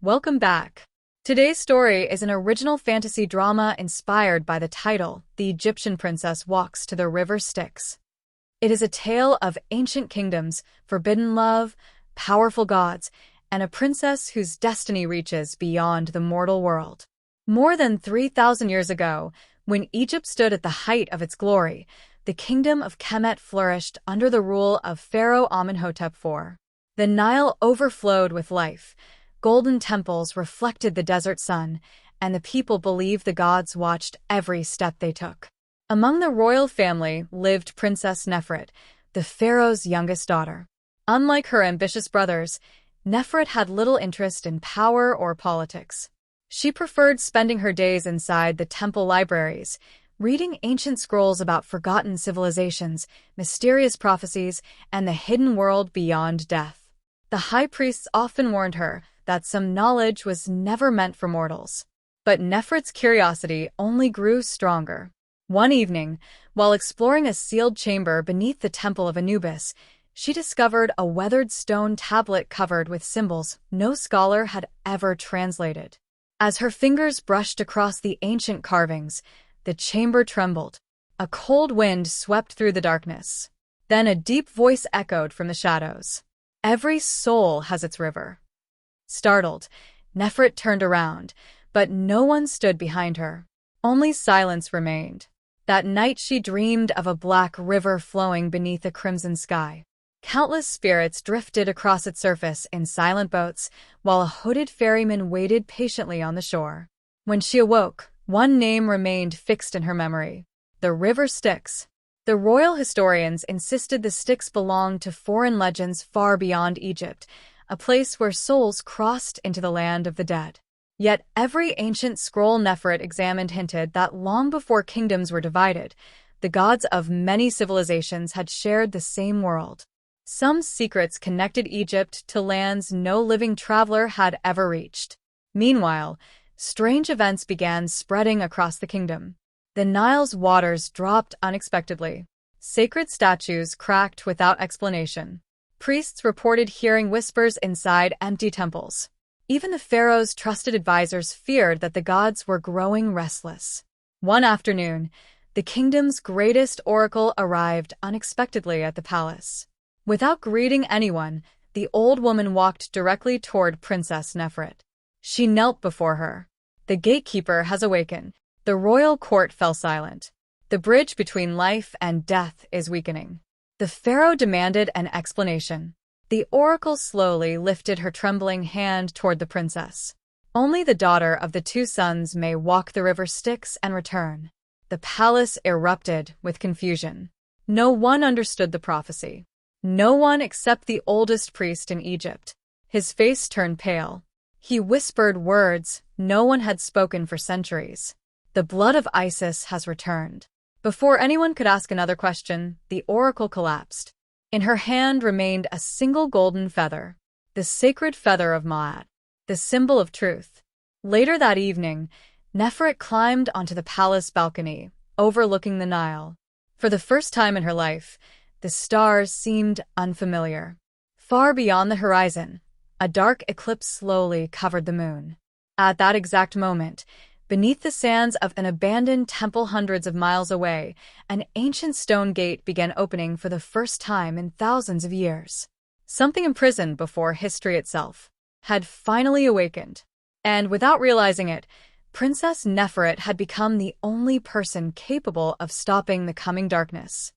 Welcome back. Today's story is an original fantasy drama inspired by the title, The Egyptian Princess Walks to the River Styx. It is a tale of ancient kingdoms, forbidden love, powerful gods, and a princess whose destiny reaches beyond the mortal world. More than 3,000 years ago, when Egypt stood at the height of its glory, the kingdom of Kemet flourished under the rule of Pharaoh Amenhotep IV. The Nile overflowed with life. Golden temples reflected the desert sun, and the people believed the gods watched every step they took. Among the royal family lived Princess Nefret, the pharaoh's youngest daughter. Unlike her ambitious brothers, Nefret had little interest in power or politics. She preferred spending her days inside the temple libraries, reading ancient scrolls about forgotten civilizations, mysterious prophecies, and the hidden world beyond death. The high priests often warned her that some knowledge was never meant for mortals. But Nefret's curiosity only grew stronger. One evening, while exploring a sealed chamber beneath the Temple of Anubis, she discovered a weathered stone tablet covered with symbols no scholar had ever translated. As her fingers brushed across the ancient carvings, the chamber trembled. A cold wind swept through the darkness. Then a deep voice echoed from the shadows. "Every soul has its river." Startled, Nefret turned around, but no one stood behind her. Only silence remained. That night she dreamed of a black river flowing beneath a crimson sky. Countless spirits drifted across its surface in silent boats, while a hooded ferryman waited patiently on the shore. When she awoke, one name remained fixed in her memory: the river Styx. The royal historians insisted the Styx belonged to foreign legends far beyond Egypt, a place where souls crossed into the land of the dead. Yet every ancient scroll Nefret examined hinted that long before kingdoms were divided, the gods of many civilizations had shared the same world. Some secrets connected Egypt to lands no living traveler had ever reached. Meanwhile, strange events began spreading across the kingdom. The Nile's waters dropped unexpectedly. Sacred statues cracked without explanation. Priests reported hearing whispers inside empty temples. Even the pharaoh's trusted advisors feared that the gods were growing restless. One afternoon, the kingdom's greatest oracle arrived unexpectedly at the palace. Without greeting anyone, the old woman walked directly toward Princess Nefret. She knelt before her. "The gatekeeper has awakened." The royal court fell silent. "The bridge between life and death is weakening." The pharaoh demanded an explanation. The oracle slowly lifted her trembling hand toward the princess. "Only the daughter of the two sons may walk the river Styx and return." The palace erupted with confusion. No one understood the prophecy. No one except the oldest priest in Egypt. His face turned pale. He whispered words no one had spoken for centuries. "The blood of Isis has returned." Before anyone could ask another question, the oracle collapsed. In her hand remained a single golden feather, the sacred feather of Ma'at, the symbol of truth. Later that evening, Nefret climbed onto the palace balcony, overlooking the Nile. For the first time in her life, the stars seemed unfamiliar. Far beyond the horizon, a dark eclipse slowly covered the moon. At that exact moment, beneath the sands of an abandoned temple hundreds of miles away, an ancient stone gate began opening for the first time in thousands of years. Something imprisoned before history itself had finally awakened. And without realizing it, Princess Nefret had become the only person capable of stopping the coming darkness.